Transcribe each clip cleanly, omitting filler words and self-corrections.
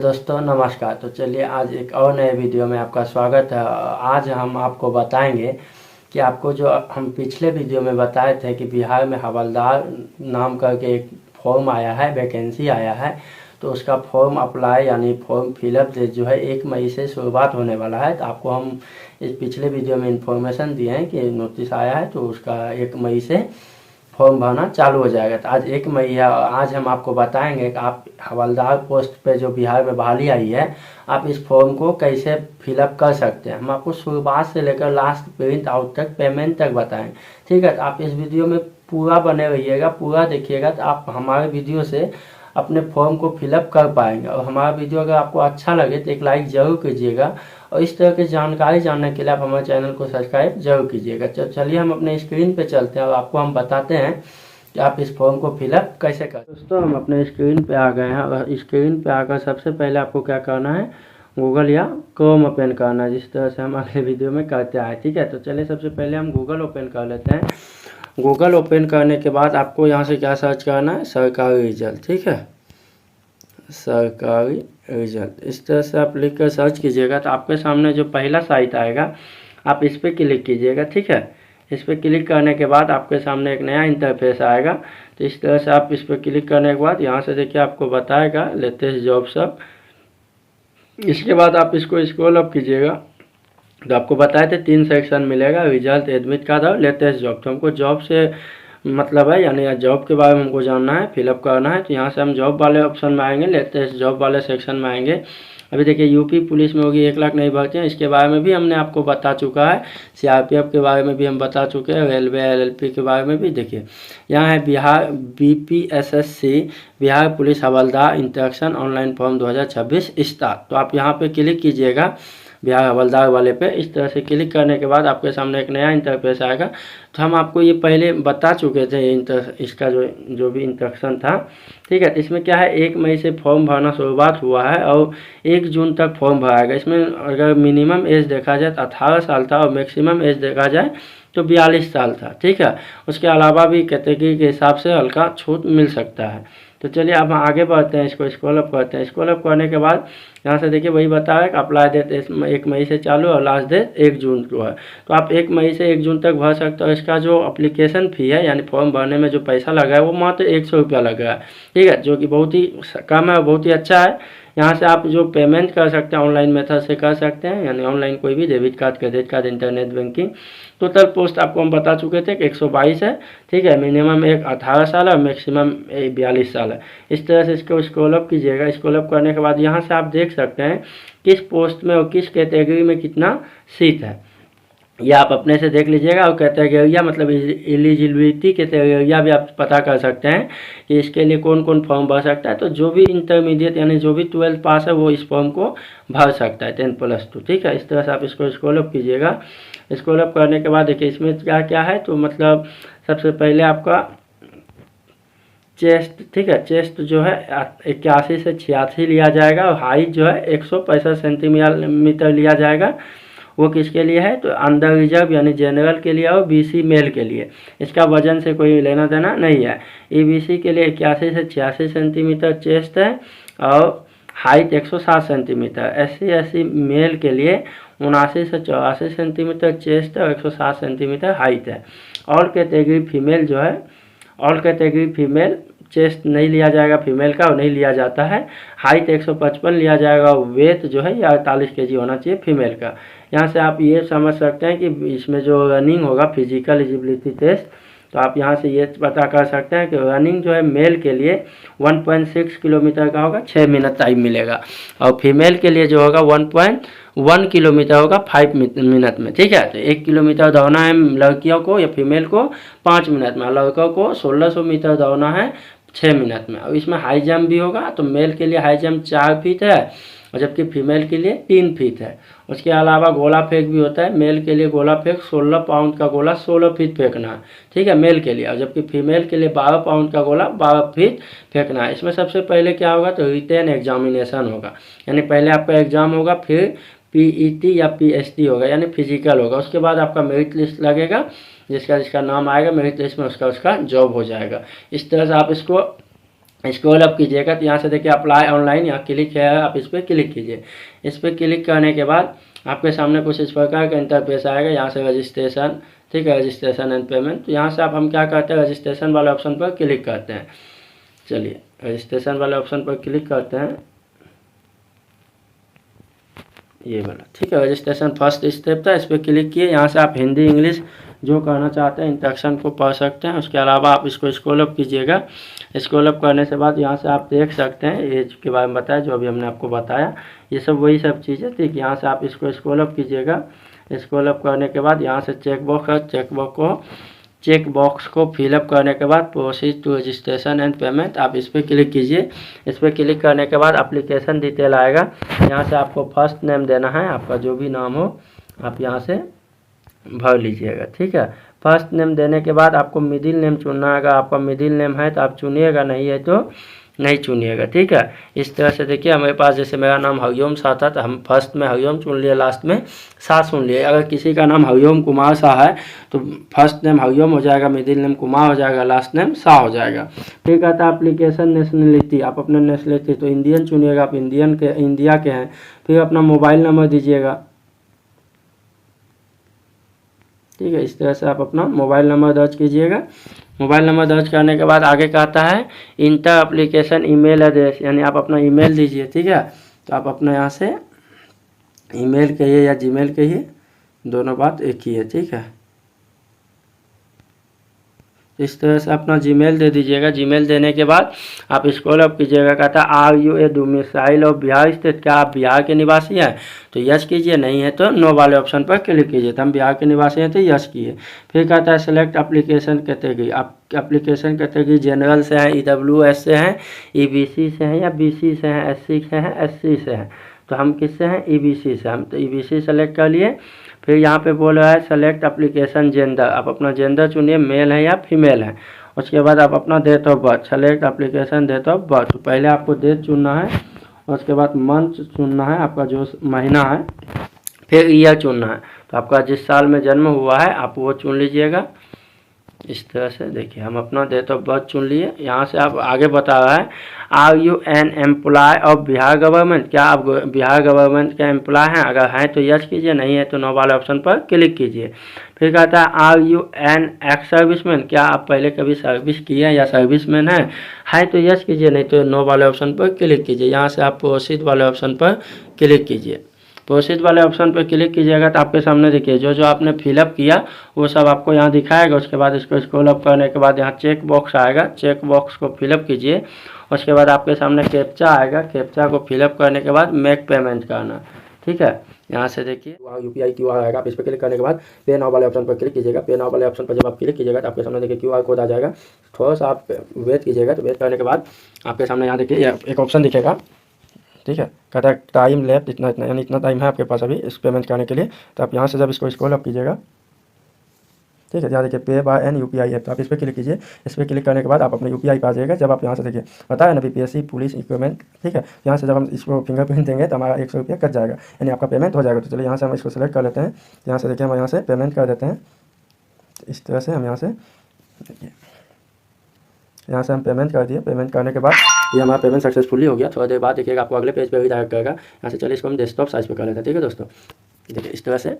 दोस्तों नमस्कार। तो चलिए आज एक और नए वीडियो में आपका स्वागत है। आज हम आपको बताएंगे कि आपको जो हम पिछले वीडियो में बताए थे कि बिहार में हवलदार नाम करके एक फॉर्म आया है, वैकेंसी आया है। तो उसका फॉर्म अप्लाई यानी फॉर्म फिलअप जो है 1 मई से शुरुआत होने वाला है। तो आपको हम इस पिछले वीडियो में इन्फॉर्मेशन दिए हैं कि नोटिस आया है, तो उसका 1 मई से फॉर्म भरना चालू हो जाएगा। तो आज 1 मई है और आज हम आपको बताएंगे कि आप हवलदार पोस्ट पे जो बिहार में बहाली आई है, आप इस फॉर्म को कैसे फिलअप कर सकते हैं। हम आपको शुरुआत से लेकर लास्ट प्रिंट आउट तक, पेमेंट तक बताएंगे। ठीक है, तो आप इस वीडियो में पूरा बने रहिएगा, पूरा देखिएगा, तो आप हमारे वीडियो से अपने फॉर्म को फिलअप कर पाएंगे। और हमारा वीडियो अगर आपको अच्छा लगे तो एक लाइक ज़रूर कीजिएगा और इस तरह की जानकारी जानने के लिए आप हमारे चैनल को सब्सक्राइब जरूर कीजिएगा। चलिए हम अपने स्क्रीन पे चलते हैं और आपको हम बताते हैं कि आप इस फॉर्म को फिलअप कैसे करें। दोस्तों हम अपने स्क्रीन पे आ गए हैं और स्क्रीन पे आकर सबसे पहले आपको क्या करना है, गूगल या क्रोम ओपन करना है, जिस तरह से हम अगले वीडियो में करते आए। ठीक है, तो चलिए सबसे पहले हम गूगल ओपन कर लेते हैं। गूगल ओपन करने के बाद आपको यहाँ से क्या सर्च करना है, सरकारी रिजल्ट। ठीक है, सरकारी रिजल्ट, इस तरह से आप लिख कर सर्च कीजिएगा तो आपके सामने जो पहला साइट आएगा आप इस पर क्लिक कीजिएगा। ठीक है, इस पर क्लिक करने के बाद आपके सामने एक नया इंटरफेस आएगा। तो इस तरह से आप इस पर क्लिक करने के बाद यहाँ से देखिए आपको बताएगा लेटेस्ट जॉब सब। इसके बाद आप इसको स्क्रॉल अप कीजिएगा तो आपको बताए थे 3 सेक्शन मिलेगा, रिजल्ट, एडमिट कार्ड और लेटेस्ट जॉब। तो हमको जॉब से मतलब है, यानी जॉब के बारे में हमको जानना है, फिलअप करना है। तो यहाँ से हम जॉब वाले ऑप्शन में आएंगे, लेटेस्ट जॉब वाले सेक्शन में आएंगे। अभी देखिए यूपी पुलिस में होगी 1 लाख नई भर्तियाँ, इसके बारे में भी हमने आपको बता चुका है। सीआरपीएफ के बारे में भी हम बता चुके हैं, रेलवे एलएलपी के बारे में भी। देखिए यहाँ है बिहार बीपीएसएससी बिहार पुलिस हवलदार इंस्ट्रक्शन ऑनलाइन फॉर्म 2026 स्टार्ट। तो आप यहाँ पे क्लिक कीजिएगा बिहार हवलदार वाले पे। इस तरह से क्लिक करने के बाद आपके सामने एक नया इंटरफेस आएगा। तो हम आपको ये पहले बता चुके थे इसका जो भी इंस्ट्रक्शन था। ठीक है, इसमें क्या है, 1 मई से फॉर्म भरना शुरुआत हुआ है और 1 जून तक फॉर्म भराएगा। इसमें अगर मिनिमम एज देखा जाए तो 18 साल था और मैक्सिमम एज देखा जाए तो 42 साल था। ठीक है, उसके अलावा भी कैटेगरी के हिसाब से हल्का छूट मिल सकता है। तो चलिए अब हम आगे बढ़ते हैं, इसको स्क्रॉल अप करते हैं। स्क्रॉल अप करने के बाद यहाँ से देखिए वही बता रहा है कि अप्लाई डेट 1 मई से चालू और लास्ट डेट 1 जून को है। तो आप 1 मई से 1 जून तक भर सकते हो। इसका जो अप्लीकेशन फ़ी है यानी फॉर्म भरने में जो पैसा लगा है वो मात्र 100 रुपया लगा है। ठीक है, जो कि बहुत ही कम है और बहुत ही अच्छा है। यहाँ से आप जो पेमेंट कर सकते हैं ऑनलाइन मेथड से कर सकते हैं, यानी ऑनलाइन कोई भी debit card, credit card, internet banking. Total post आपको हम बता चुके थे कि 122 है। ठीक है, मिनिमम एक 18 साल है और मैक्सिमम 42 साल है। इस तरह से इसको स्क्रॉल अप कीजिएगा। स्क्रॉल अप करने के बाद यहाँ से आप देख सकते हैं किस पोस्ट में और किस कैटेगरी में कितना सीट है, या आप अपने से देख लीजिएगा। और कैटेगरिया मतलब एलिजिबिलिटी कैटेगरिया भी आप पता कर सकते हैं कि इसके लिए कौन कौन फॉर्म भर सकता है। तो जो भी इंटरमीडिएट यानी जो भी 12th पास है वो इस फॉर्म को भर सकता है, 10+2। ठीक है, इस तरह से आप इसको स्क्रॉल अप कीजिएगा। स्क्रॉल अप करने के बाद देखिए इसमें क्या क्या है। तो मतलब सबसे पहले आपका चेस्ट, ठीक है, चेस्ट जो है 81 से 86 लिया जाएगा और हाइट जो है 165 सेंटीमीटर लिया जाएगा। वो किसके लिए है, तो अंडर रिजर्व यानी जनरल के लिए और बीसी मेल के लिए। इसका वजन से कोई लेना देना नहीं है। ईबीसी के लिए 81 से 86 सेंटीमीटर चेस्ट है और हाइट 107 सेंटीमीटर। एससी मेल के लिए 79 से 84 सेंटीमीटर चेस्ट है और 107 सेंटीमीटर हाइट है। ऑल कैटेगरी फीमेल जो है, ऑल कैटेगरी फीमेल चेस्ट नहीं लिया जाएगा फीमेल का और नहीं लिया जाता है। हाइट 155 लिया जाएगा और वेट जो है 48 kg होना चाहिए फीमेल का। यहाँ से आप ये समझ सकते हैं कि इसमें जो रनिंग होगा फिजिकल एलिजिबिलिटी टेस्ट, तो आप यहाँ से ये पता कर सकते हैं कि रनिंग जो है मेल के लिए 1.6 किलोमीटर का होगा, 6 मिनट टाइम मिलेगा। और फीमेल के लिए जो होगा 1.1 किलोमीटर होगा 5 मिनट में। ठीक है, तो 1 किलोमीटर दौड़ना है लड़कियों को या फीमेल को 5 मिनट में, लड़कों को 1600 मीटर दौड़ना है 6 मिनट में। और इसमें हाई जंप भी होगा। तो मेल के लिए हाई जंप 4 फीट है और जबकि फीमेल के लिए 3 फीट है। उसके अलावा गोला फेंक भी होता है। मेल के लिए गोला फेंक 16 पाउंड का गोला 16 फीट फेंकना है। ठीक है, मेल के लिए। और जबकि फीमेल के लिए 12 पाउंड का गोला 12 फीट फेंकना है। इसमें सबसे पहले क्या होगा, तो रिटेन एग्जामिनेशन होगा, यानी पहले आपका एग्जाम होगा, फिर पीईटी या पीएसटी होगा यानी फिजिकल होगा। उसके बाद आपका मेरिट लिस्ट लगेगा, जिसका नाम आएगा मेरिट लिस्ट में उसका जॉब हो जाएगा। इस तरह से आप इसको स्क्रॉल अप कीजिएगा तो यहाँ से देखिए अप्लाई ऑनलाइन, यहाँ क्लिक है, आप इस पर क्लिक कीजिए। इस पर क्लिक करने के बाद आपके सामने कुछ इस प्रकार का इंटरफेस आएगा। यहाँ से रजिस्ट्रेशन, ठीक है, रजिस्ट्रेशन एंड पेमेंट। तो यहाँ से आप हम क्या करते हैं, रजिस्ट्रेशन वाले ऑप्शन पर क्लिक करते हैं। चलिए रजिस्ट्रेशन वाले ऑप्शन पर क्लिक करते हैं, ये वाला, ठीक है। रजिस्ट्रेशन फर्स्ट स्टेप था, इस पर क्लिक किए। यहाँ से आप हिंदी इंग्लिश जो करना चाहते हैं इंस्ट्रक्शन को पढ़ सकते हैं। उसके अलावा आप इसको स्क्रॉल अप कीजिएगा। स्क्रॉल अप करने से बाद यहाँ से आप देख सकते हैं एज के बारे में बताया, जो अभी हमने आपको बताया, ये सब वही सब चीज़ें, ठीक। यहाँ से आप इसको स्क्रॉल अप कीजिएगा। स्क्रॉल अप करने के बाद यहाँ से चेक बॉक्स को फिलअप करने के बाद proceed to registration and payment, आप इस पर क्लिक कीजिए। इस पर क्लिक करने के बाद एप्लीकेशन डिटेल आएगा। यहाँ से आपको फर्स्ट नेम देना है, आपका जो भी नाम हो आप यहाँ से भर लीजिएगा, ठीक है। फर्स्ट नेम देने के बाद आपको मिडिल नेम चुनना है। आपका मिडिल नेम है तो आप चुनिएगा, नहीं है तो नहीं चुनिएगा, ठीक है। इस तरह से देखिए हमारे पास जैसे मेरा नाम हरिओम शाह था तो हम फर्स्ट में हरिओम चुन लिए, लास्ट में शाह चुन लिए। अगर किसी का नाम हरिओम कुमार शाह है तो फर्स्ट नेम हरिओम हो जाएगा, मिडिल नेम कुमार हो जाएगा, लास्ट नेम शाह हो जाएगा। फिर कहता है एप्लीकेशन नेशनलिटी, आप अपना नेशनलिटी तो इंडियन चुनिएगा, आप इंडिया के हैं। फिर अपना मोबाइल नंबर दीजिएगा, ठीक है। इस तरह से आप अपना मोबाइल नंबर दर्ज कीजिएगा। मोबाइल नंबर दर्ज करने के बाद आगे कहता है इंटर एप्लीकेशन ईमेल एड्रेस, यानी आप अपना ईमेल दीजिए, ठीक है। तो आप अपना यहाँ से ईमेल कहिए या जीमेल कहिए, दोनों बात एक ही है, ठीक है। इस तरह से अपना जीमेल दे दीजिएगा। जीमेल देने के बाद आप स्क्रॉल अप कीजिएगा। कहता है are you a domicile of Bihar state, क्या आप बिहार के निवासी हैं तो यस कीजिए, नहीं है तो नो वाले ऑप्शन पर क्लिक कीजिए। तो हम बिहार के निवासी हैं तो यस किए। फिर कहता है सेलेक्ट एप्लीकेशन कैटेगरी, आप एप्लीकेशन कैटेगरी जनरल से हैं, EWS से हैं, EBC से हैं या BC से हैं, SC से हैं, SC से हैं। तो हम किससे हैं, EBC से, हम तो EBC सेलेक्ट कर लिए। फिर यहाँ पे बोल रहा है सेलेक्ट एप्लीकेशन जेंडर, आप अपना जेंडर चुनिए, मेल है या फीमेल है। उसके बाद आप अपना date of birth, select application date of birth, पहले आपको डेट चुनना है, उसके बाद मंथ चुनना है, आपका जो महीना है, फिर ईयर चुनना है। तो आपका जिस साल में जन्म हुआ है आप वो चुन लीजिएगा। इस तरह से देखिए हम अपना डेट ऑफ बर्थ चुन लिए। यहाँ से आप आगे बता रहा है are you an employ of Bihar government, क्या आप बिहार गवर्नमेंट के एम्प्लॉय हैं, अगर हैं तो यस कीजिए, नहीं है तो नो वाले ऑप्शन पर क्लिक कीजिए। फिर कहता है are you an ex serviceman, क्या आप पहले कभी सर्विस किए हैं या सर्विसमैन है तो यस कीजिए, नहीं तो नो वाले ऑप्शन पर क्लिक कीजिए। यहाँ से आप प्रोसीड वाले ऑप्शन पर क्लिक कीजिए। प्रोसीड वाले ऑप्शन पर क्लिक कीजिएगा तो आपके सामने देखिए जो जो आपने फिलअप किया वो सब आपको यहाँ दिखाएगा। उसके बाद इसको स्क्रॉल अप करने के बाद यहाँ चेक बॉक्स आएगा, चेक बॉक्स को फिलअप कीजिए। उसके बाद आपके सामने कैप्चा आएगा, कैप्चा को फिलअप करने के बाद मेक पेमेंट करना, ठीक है। यहाँ से देखिए UPI QR आएगा, आप इस पर क्लिक करने के बाद पे नाउ वाले ऑप्शन पर क्लिक कीजिएगा। पे नाउ वाले ऑप्शन पर जब आप क्लिक कीजिएगा तो आपके सामने देखिए QR कोड आ जाएगा। थोड़ा सा आप वेट कीजिएगा। तो वेट करने के बाद आपके सामने यहाँ देखिए एक ऑप्शन दिखेगा, ठीक है। कहता है टाइम लेफ्ट इतना इतना, यानी इतना टाइम है आपके पास अभी इस पेमेंट करने के लिए। तो आप यहाँ से जब इसको स्क्रॉल अप कीजिएगा, ठीक है, यहाँ देखिए पे बाय एन UPI है, तो आप इस पर क्लिक कीजिए। इस पर क्लिक करने के बाद आप अपने UPI पे आ जाएगा। जब आप यहाँ से देखिए बताया ना BPSC पुलिस इक्विपमेंट, ठीक है, यहाँ से जब हम इसको फिंगरप्रिंट देंगे तो हमारा 100 रुपया कट जाएगा, यानी आपका पेमेंट हो जाएगा। तो चलिए यहाँ से हम इसको सेलेक्ट कर लेते हैं। यहाँ से देखिए हम यहाँ से पेमेंट कर देते हैं। इस तरह से हम यहाँ से देखिए यहाँ से हम पेमेंट कर दिए। पेमेंट करने के बाद ये हमारा पेमेंट सक्सेसफुली हो गया। थोड़ा देर बाद देखिएगा आपको अगले पेज पे भी डायरेक्ट करेगा। यहाँ से चलिए इसको हम डेस्कटॉप साइज पे कर लेते हैं, ठीक है दोस्तों। देखिए इस तरह से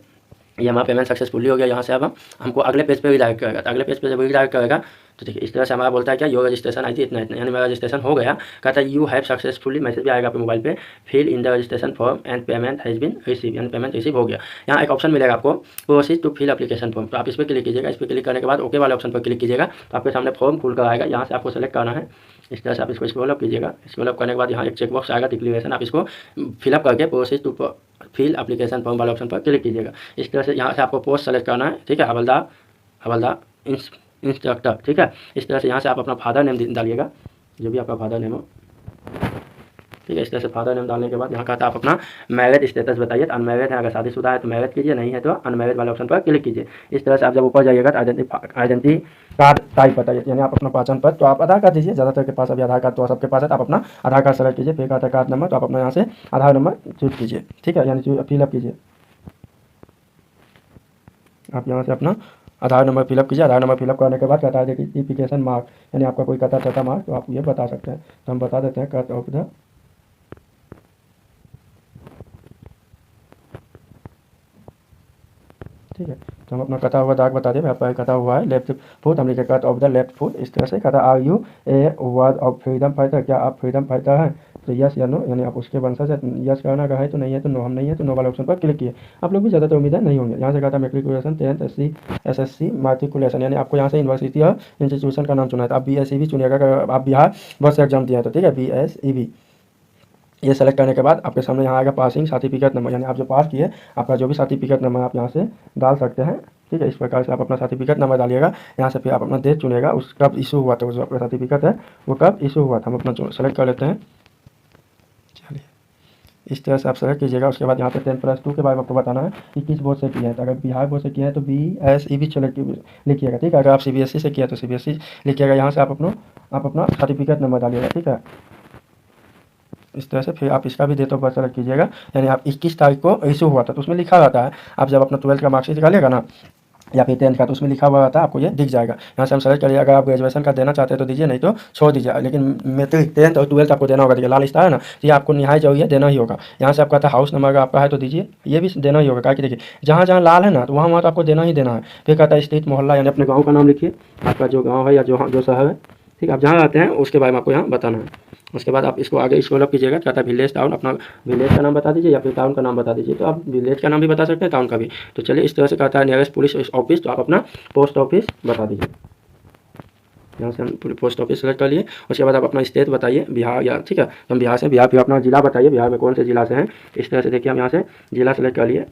ये हमारा पेमेंट सक्सेसफुली हो गया। यहाँ से अब हमको अगले पेज पे भी डायरेक्ट करेगा। तो अगले पेज पे जब डायरेक्ट करेगा तो देखिए इस तरह से हमारा बोलता है क्या योर रजिस्ट्रेशन आई थी इतना इतना, यानी मेरा रजिस्ट्रेशन हो गया। कहता है यू हैव सक्सेसफुली, मैसेज भी आएगा आपके मोबाइल पे, fill in the registration form and payment has been receive, यानी पेमेंट रिसीव हो गया। यहाँ एक ऑप्शन मिलेगा आपको proceed to fill application form, तो आप इस पर क्लिक कीजिएगा। इस पर क्लिक करने के बाद ओके वाले ऑप्शन पर क्लिक कीजिएगा। तो आपके सामने फॉर्म खुल कर आएगा। यहाँ से आपको सेलेक्ट करना है। इस तरह से आप इसको स्क्रॉल अप कीजिएगा। स्क्रॉल अप करने के बाद यहाँ एक चेक बॉक्स आएगा डिक्लेरेशन, आप इसको फिलअप करके proceed to fill application form वाले ऑप्शन पर क्लिक कीजिएगा। इस तरह से यहाँ से आपको पोस्ट सेलेक्ट करना है, ठीक है, हवलदार इंस्ट्रक्टर, ठीक है। इस तरह से यहाँ से आप अपना फादर नेम डालिएगा, जो भी आपका फादर नेम हो, ठीक है। इस तरह से फादर नेम डालने के बाद यहाँ कहता है आप अपना मैरिड स्टेटस बताइए। तो अनमैरिड है, अगर शादीशुदा है तो मैरिड कीजिए, नहीं है तो अनमैरिड वाले ऑप्शन पर क्लिक कीजिए। इस तरह से आप जब ऊपर जाइएगा तो आइडेंटिटी कार्ड टाइप बताइए, यानी आप अपना पहचान पत्र, तो आप आधार कार्ड दीजिए। ज़्यादातर के पास अभी आधार कार्ड तो सबके पास है, तो आप अपना आधार कार्ड सेलेक्ट कीजिए। फिर कहता है कार्ड नंबर, तो आप अपना यहाँ से आधार नंबर चूज कीजिए, ठीक है, यानी फिलअप कीजिए। आप यहाँ से अपना आधार नंबर फिलअप कीजिए। आधार नंबर फिलअप करने के बाद कहता है आइडेंटिफिकेशन मार्क, यानी आपका कोई कटा चटा मार्क तो आप ये बता सकते हैं। तो हम बता देते हैं कट ऑफ द, ठीक है। तो हम अपना कटा हुआ दाग बता दें, आपका कटा हुआ है लेफ्ट फुट, हम लिखे cut off the left foot. इस तरह से कहता है are you a ward of freedom fighter, क्या आप फ्रीडम फाइटर हैं? तो यस या नो, यानी आप उसके वंशज है, यस करना का है तो नहीं है तो नो, हम नहीं है तो नो वाले ऑप्शन पर क्लिक किए। आप लोग भी ज़्यादातर उम्मीद है नहीं होंगे। यहाँ से कहता है मेट्रिकुलेशन 10th SSC माट्रिकुलेशन, यानी आपको यहाँ से यूनिवर्सिटी और इंस्टीट्यूशन का नाम चुना है। तो आप BSEB चुनिएगा, अगर आप बिहार बोर्ड से एग्जाम दिया है तो, ठीक है, BSEB ये सेलेक्ट करने के बाद आपके सामने यहाँ आएगा पासिंग सर्टिफिकेट नंबर, यानी आप जो पास किए आपका जो भी सर्टिफिकेट नंबर आप यहाँ से डाल सकते हैं, ठीक है। इस प्रकार से आप अपना सर्टिफिकेट नंबर डालिएगा। यहाँ से फिर आप अपना डेट चुनेगा, उस कब इशू हुआ था, जो आपका सर्टिफिकेट है वो कब इशू हुआ था, हम अपना सेलेक्ट कर लेते हैं। चलिए इस तरह से आप सेलेक्ट कीजिएगा। उसके बाद यहाँ पे 10+2 के बारे में आपको बताना है कि किस बोर्ड से किया है। तो अगर बिहार बोर्ड से किया है तो BSEB सेलेक्ट लिखिएगा, ठीक है। अगर आप CBSE से किया है तो CBSE लिखिएगा। यहाँ से आप अपना सर्टिफिकेट नंबर डालिएगा, ठीक है। इस तरह से फिर आप इसका भी डेट ऑफ बर्थ सेलेक्ट कीजिएगा, यानी आप 21 तारीख को इशू हुआ था तो उसमें लिखा रहता है। आप जब अपना 12th का मार्कशीट निकालिएगा ना या फिर 10th का, तो उसमें लिखा हुआ रहता है, आपको ये दिख जाएगा। यहाँ से हम सेलेक्ट करिए। अगर आप ग्रेजुएशन का देना चाहते हैं तो दीजिए, नहीं तो छोड़ दीजिए। लेकिन मैट्रिक 10th और 12th आपको देना होगा। देखिए लाल स्टार है ना, तो ये आपको निहाय जरूरी है, देना ही होगा। यहाँ से आपका था हाउस नंबर अगर आपका है तो दीजिए, ये भी देना ही होगा। क्या कि देखिए जहाँ जहाँ लाल है ना तो वहाँ तो आपको देना ही देना है। फिर कहता है स्टेट मोहल्ला, यानी अपने गाँव का नाम लिखिए, आपका जो गाँव है या जो शहर है, ठीक है, आप जहाँ रहते हैं उसके बारे में आपको यहाँ बताना है। उसके बाद आप इसको आगे स्क्रॉल अप कीजिएगा, कहता है विलेज टाउन, अपना विलेज का नाम बता दीजिए या फिर टाउन का नाम बता दीजिए। तो आप विलेज का नाम भी बता सकते हैं, टाउन का भी। तो चलिए इस तरह से कहता है नियरेस्ट पुलिस ऑफिस, तो आप अपना पोस्ट ऑफिस बता दीजिए। यहाँ से हम पोस्ट ऑफिस सेलेक्ट कर लिए। उसके बाद आप अपना स्टेट बताइए, बिहार या, ठीक है, तो हम बिहार से, बिहार फिर अपना जिला बताइए, बिहार में कौन से जिला से हैं। इस तरह से देखिए हम यहाँ से जिला सेलेक्ट कर लिए,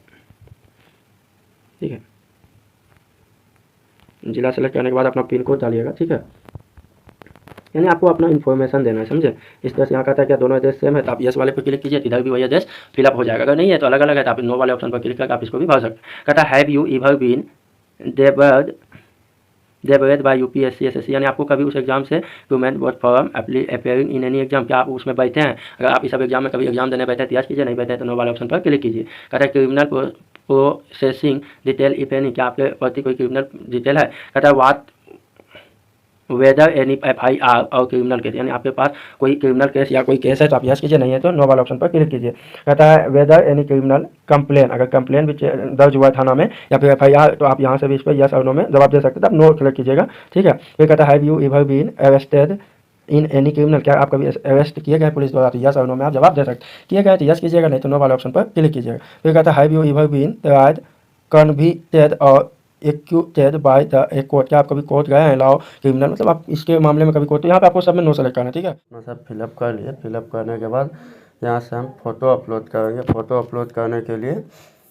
ठीक है। जिला सेलेक्ट करने के बाद अपना पिन कोड डालिएगा, ठीक है, यानी आपको अपना इन्फॉर्मेशन देना है, समझे। इस तरह से यहाँ कहता है क्या दोनों एड्रेस सेम है, तो आप यस वाले पर क्लिक कीजिए, इधर भी वही एड्रेस फिलअप हो जाएगा। अगर नहीं है तो अलग अलग है तो आप नो वाले ऑप्शन पर क्लिक करके आप इसको भी भर सकते हैं। कहता है have you ever been debarred by UPSC SSC, यानी आपको कभी उस एग्जाम से government board form appearing in any exam, क्या आप उसमें बैठे हैं? अगर आप इस सब एग्जाम में कभी एग्जाम देने बैठे हैं तो यस कीजिए, नहीं बैठे हैं तो नो वाले ऑप्शन पर क्लिक कीजिए। कहता है criminal processing detail if any, क्या आपके प्रति कोई क्रिमिनल डिटेल है? कहता है वाट वेदर एनी FIR और क्रिमिनल केस, यानी आपके पास कोई क्रिमिनल केस या कोई केस है तो आप यस कीजिए, नहीं है तो नो वाला ऑप्शन पर क्लिक कीजिए। कहता है वेदर एनी क्रिमिनल कंप्लेन, अगर कंप्लेन भी दर्ज हुआ है थाना में या फिर FIR, तो आप यहाँ से भी इस पर यस और नो में जवाब दे सकते हैं, तो आप नो सेलेक्ट कीजिएगा, ठीक है। फिर कहता है have you ever been arrested in any criminal, क्या आप कभी अरेस्ट किए गए पुलिस द्वारा? तो यस और नो में आप जवाब दे सकते हैं। किए गए तो यस कीजिएगा, नहीं तो नो वाले ऑप्शन पर क्लिक कीजिएगा। फिर कहता है have you ever been tried convicted और acquitted by the a court, क्या आप कभी कोर्ट गए हैं लॉ क्रिमिनल, मतलब आप इसके मामले में कभी कोर्ट, तो यहाँ पे आपको सब में नो सेलेक्ट करना है, ठीक है। अपना सब फिलअप कर लिए। फिलअप करने के बाद यहाँ से हम फ़ोटो अपलोड करेंगे। फ़ोटो अपलोड करने के लिए,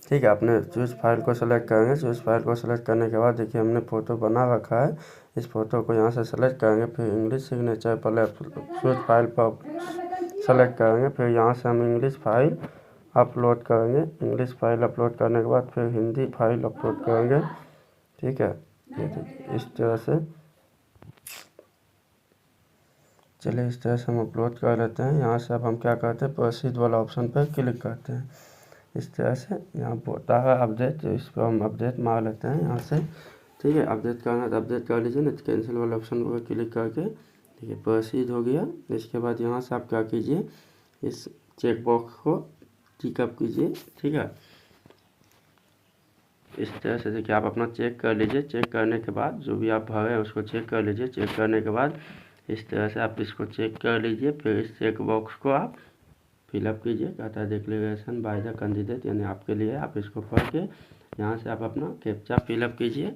ठीक है, अपने चूज़ फाइल को सेलेक्ट करेंगे। चूज़ फाइल को सेलेक्ट करने के बाद देखिए हमने फ़ोटो बना रखा है। इस फ़ोटो को यहाँ से सेलेक्ट करेंगे, फिर इंग्लिश सिग्नेचर पहले चूज़ फाइल पर सेलेक्ट करेंगे, फिर यहाँ से हम इंग्लिश फाइल अपलोड करेंगे। इंग्लिश फाइल अपलोड करने के बाद फिर हिंदी फाइल अपलोड करेंगे, ठीक है। ये देखिए इस तरह से, चलिए इस तरह से हम अपलोड कर लेते हैं। यहाँ से अब हम क्या करते हैं, प्रोसीड वाला ऑप्शन पर क्लिक करते हैं। इस तरह से यहाँ होता है अपडेट, तो इस पर हम अपडेट मार लेते हैं यहाँ से, ठीक है। अपडेट करना है तो अपडेट कर लीजिए, नहीं तो कैंसिल वाले ऑप्शन पर क्लिक करके, ठीक है, प्रोसीड हो गया। इसके बाद यहाँ से आप क्या कीजिए, इस चेक बॉक्स को टिकअप कीजिए, ठीक है। इस तरह से देखिए आप अपना चेक कर लीजिए। चेक करने के बाद जो भी आप भरे उसको चेक कर लीजिए। चेक करने के बाद इस तरह से आप इसको चेक कर लीजिए। फिर इस चेक बॉक्स को आप फिलअप कीजिए। कहता है डिक्लेरेशन बाय द कैंडिडेट, यानी आपके लिए, आप इसको पढ़ के यहाँ से आप अपना कैप्चा फिलअप कीजिए,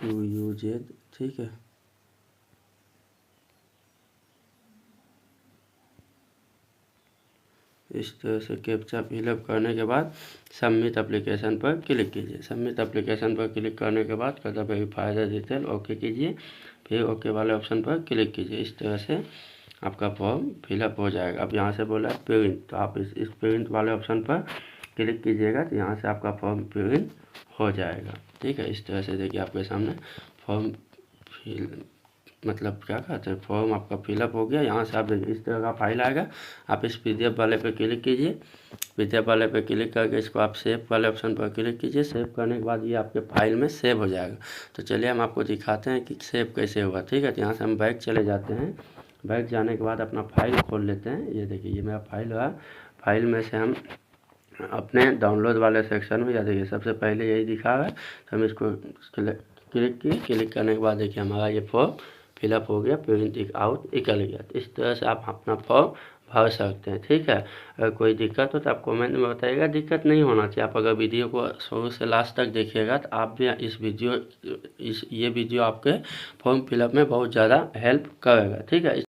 UUZ, ठीक है। इस तरह से कैप्चा फिलअप करने के बाद सबमिट एप्लीकेशन पर क्लिक कीजिए। सबमिट एप्लीकेशन पर क्लिक करने के बाद कहता है वेरीफाई द डिटेल, ओके कीजिए, फिर ओके वाले ऑप्शन पर क्लिक कीजिए। इस तरह से आपका फॉर्म फिलअप हो जाएगा। अब यहाँ से बोला है प्रिंट, तो आप इस प्रिंट वाले ऑप्शन पर क्लिक कीजिएगा, तो यहाँ से आपका फॉर्म प्रिंट हो जाएगा, ठीक है। इस तरह से देखिए आपके सामने फॉर्म मतलब क्या कहते हैं, फॉर्म आपका फिलअप हो गया। यहाँ से आप देखिए इस तरह का फाइल आएगा। आप इस PDF वाले पे क्लिक कीजिए। PDF वाले पे क्लिक करके इसको आप सेव वाले ऑप्शन पर क्लिक कीजिए। सेव करने के बाद ये आपके फाइल में सेव हो जाएगा। तो चलिए हम आपको दिखाते हैं कि सेव कैसे होगा। ठीक है, तो यहाँ से हम बैक चले जाते हैं। बैक जाने के बाद अपना फाइल खोल लेते हैं। ये देखिए ये मेरा फाइल है। फाइल में से हम अपने डाउनलोड वाले सेक्शन में, या देखिए सबसे पहले यही दिखा है, तो हम इसको क्लिक किए। क्लिक करने के बाद देखिए हमारा ये फॉर्म फिलअप हो गया, प्रिंट आउट निकल गया। तो इस तरह से आप अपना फॉर्म भर सकते हैं। ठीक है, अगर कोई दिक्कत हो तो आप कमेंट में बताइएगा। दिक्कत नहीं होना चाहिए। आप अगर वीडियो को शुरू से लास्ट तक देखिएगा तो आप भी ये वीडियो आपके फॉर्म फिलअप में बहुत ज़्यादा हेल्प करेगा। ठीक है।